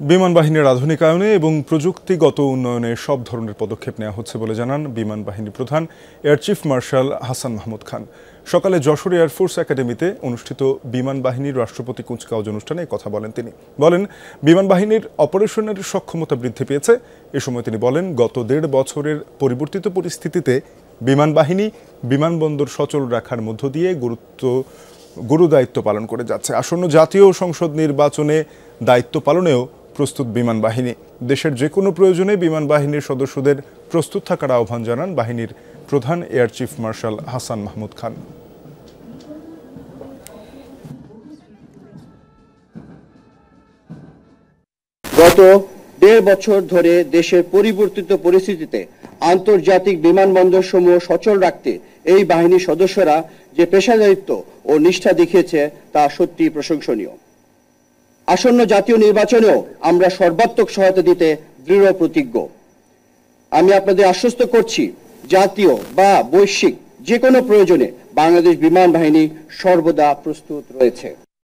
বিমান বাহিনীর আধুনিকায়নে এবং প্রযুক্তিগত উন্নয়নে সব ধরনের পদক্ষেপ নেওয়া হচ্ছে বলে জানান বিমান বাহিনী প্রধান air chief marshal Hasan Mahmud Khan. সকালে যশোর এয়ারফোর্স একাডেমিতে অনুষ্ঠিত বিমান বাহিনীর রাষ্ট্রপতি কুচকাওয়াজ অনুষ্ঠানে কথা বলেন তিনি। বলেন, বিমান বাহিনীর অপারেশনের সক্ষমতা বৃদ্ধি পেয়েছে। এ সময় তিনি বলেন, গত ১.৫ বছরের পরিবর্তিত পরিস্থিতিতে বিমান বাহিনী বিমানবন্দর সচল রাখার মধ্য দিয়ে গুরু দায়িত্ব পালন করে যাচ্ছে। আসন্ন জাতীয় সংসদ নির্বাচনে দায়িত্ব পালনেও প্রস্তুত বিমান বাহিনী। দেশের যে কোনো প্রয়োজনে বিমান বাহিনীর সদস্যদের প্রস্তুত থাকার আহ্বান জানান বাহিনীর প্রধান air chief marshal Hasan Mahmud Khan. গত ১.৫ বছর ধরে দেশের পরিবর্তিত পরিস্থিতিতে আন্তর্জাতিক বিমানবন্দর সমূহ সচল রাখতে এই বাহিনীর সদস্যরা যে পেশাদারিত্ব ও নিষ্ঠা দেখিয়েছে তা সত্যি প্রশংসনীয়। আসন্ন জাতীয় নির্বাচনেও আমরা সর্বাত্মক সহায়তা দিতে দৃঢ় প্রতিজ্ঞ। আমি আপনাদের আশ্বস্ত করছি, জাতীয় বা বৈশ্বিক যে কোনো প্রয়োজনে বাংলাদেশ বিমান বাহিনী সর্বদা প্রস্তুত রয়েছে।